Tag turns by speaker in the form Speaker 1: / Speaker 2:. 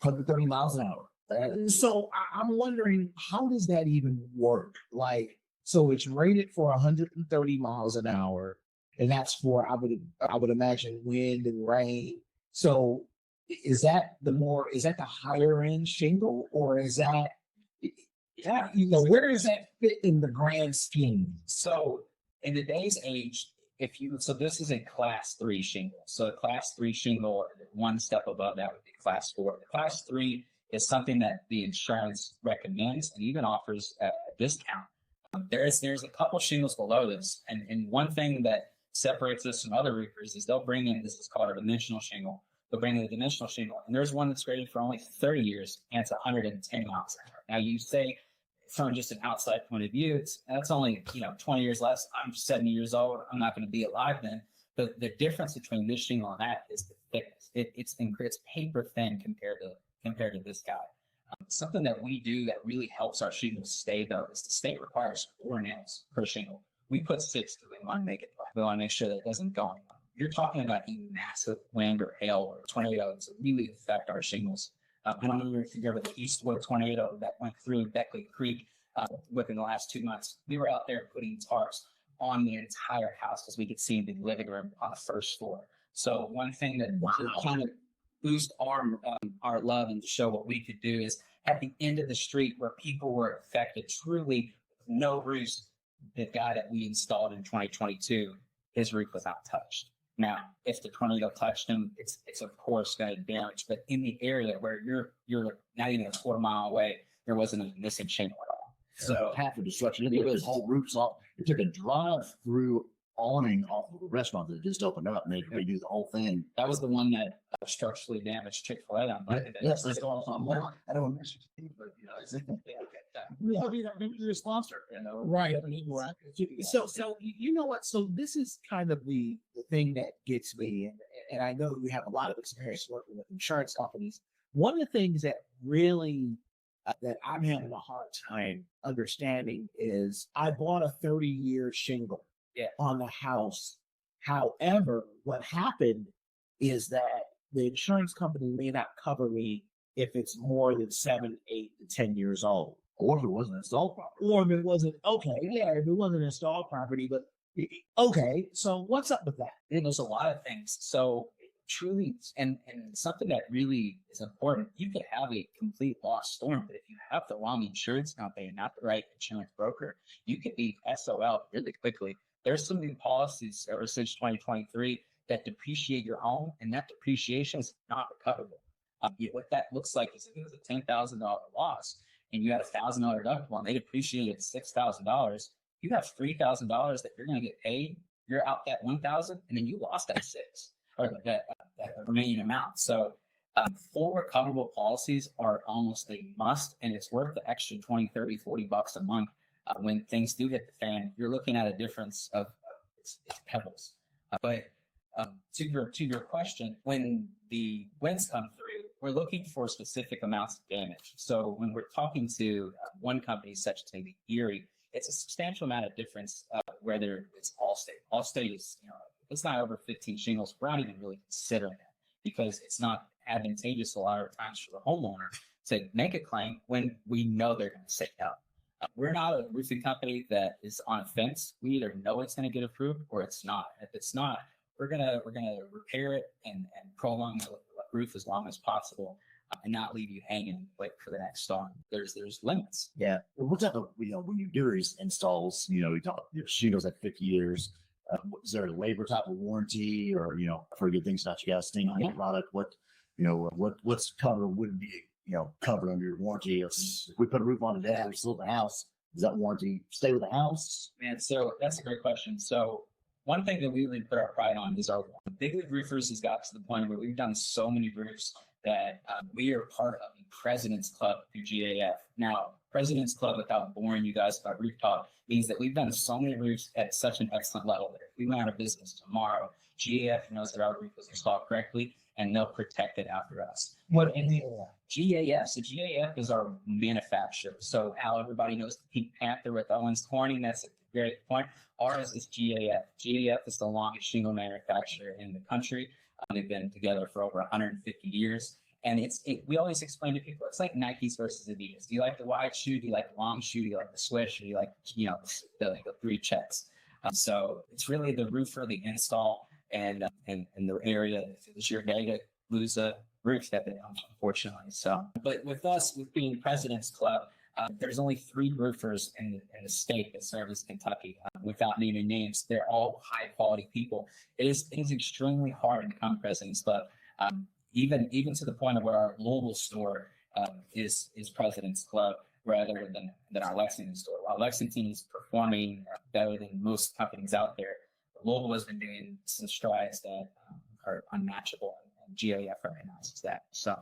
Speaker 1: 130 miles an hour. So I'm wondering, how does that even work? Like, so it's rated for 130 miles an hour, and that's for I would imagine wind and rain. So is that the higher end shingle, or is that, yeah, where does that fit in the grand scheme?
Speaker 2: So in today's age, if you so this is a class 3 shingle. So a class 3 shingle, one step above that would be class 4. The class 3 is something that the insurance recommends and even offers a discount. There's a couple shingles below this, and one thing that separates this from other roofers is they'll bring in, this is called a dimensional shingle. They'll bring in a dimensional shingle, and there's one that's rated for only 30 years, and it's 110 miles an hour. Now you say, from just an outside point of view, that's only 20 years less. I'm 70 years old. I'm not going to be alive then. But the difference between this shingle and that is the thickness. It's paper thin compared to this guy. Something that we do that really helps our shingles stay, though, is the state requires 4 nails per shingle. We put 6 because we want to make it. We want to make sure that it doesn't go anywhere. You're talking about a massive wind or hail or tornadoes that really affect our shingles. I don't know if you ever the Eastwood tornado that went through Beckley Creek within the last 2 months. We were out there putting tarps on the entire house because we could see the living room on the first floor. So one thing that to kind of boost our love and to show what we could do is at the end of the street where people were affected, truly no roofs. The guy that we installed in 2022, his roof was not touched. Now, if the tornado touched him, it's of course going to damage. But in the area where you're not even a quarter mile away, there wasn't a missing shingle at all.
Speaker 3: So half the destruction, his whole roof's off. It took a drive-through awning off of a restaurant that just opened up and they redo the whole thing.
Speaker 2: That was the one that structurally damaged Chick-fil-A on Monday.
Speaker 3: Yes, there's going on more. I don't want to mention Steve, but
Speaker 1: the sponsor, right? So you know what? So this is kind of the thing that gets me, and I know you have a lot of experience working with insurance companies. One of the things that really that I'm having a hard time understanding is I bought a 30-year shingle on the house. However, what happened is that the insurance company may not cover me if it's more than 7, 8 to 10 years old.
Speaker 3: Or if it wasn't installed properly.
Speaker 1: Or if it wasn't, if it wasn't installed property, but okay, so what's up with that?
Speaker 2: There's a lot of things. So truly, and something that really is important, you could have a complete lost storm, but if you have the wrong insurance company and not the right insurance broker, you could be SOL really quickly. There's some new policies ever since 2023 that depreciate your home, and that depreciation is not recoverable. What that looks like is if it was a $10,000 loss and you had a $1,000 deductible and they depreciated $6,000, you have $3,000 that you're going to get paid. You're out that $1,000, and then you lost that $6,000 or that remaining amount. So full recoverable policies are almost a must, and it's worth the extra 20, 30, 40 bucks a month. When things do hit the fan, you're looking at a difference of it's pebbles. But to your question, when the winds come through, we're looking for specific amounts of damage. So when we're talking to one company, such as maybe Erie, it's a substantial amount of difference whether it's Allstate. Allstate is, it's not over 15 shingles. We're not even really considering that because it's not advantageous a lot of times for the homeowner to make a claim when we know they're going to say no. We're not a roofing company that is on a fence. We either know it's going to get approved or it's not. If it's not, we're gonna repair it and prolong the roof as long as possible and not leave you hanging wait for the next storm. There's limits.
Speaker 3: Yeah. Well, what type of when you do these installs, we talk shingles at 50 years. Is there a labor type of warranty or for good things not you guys think on the product? What's covered wouldn't be covered under your warranty? If we put a roof on today, we still the house. Does that warranty stay with the house?
Speaker 2: Man, so that's a great question. So one thing that we really put our pride on is our Big League Roofers has got to the point where we've done so many roofs that we are part of the President's Club through GAF. Now, President's Club, without boring you guys about roof talk, means that we've done so many roofs at such an excellent level that if we went out of business tomorrow, GAF knows that our roof was installed correctly and they'll protect it after us.
Speaker 1: What in the
Speaker 2: GAF? So GAF is our manufacturer. So how everybody knows the Pink Panther with Owens Corning, that's a great point. Ours is GAF. GAF is the longest shingle manufacturer in the country. They've been together for over 150 years. And we always explain to people, it's like Nikes versus Adidas. Do you like the wide shoe? Do you like the long shoe? Do you like the swish? Or do you like, the 3 checks? So it's really the roofer, the install, and the area. If it's your day to lose a roof, that unfortunately. So, but with us, with being President's Club, there's only 3 roofers in the state that service Kentucky. Without naming names, they're all high quality people. It is extremely hard to become President's Club. Even to the point of where our Louisville store is President's Club rather than our Lexington store. While Lexington is performing better than most companies out there, Louisville has been doing some strides that are unmatchable, and GAF recognizes that. So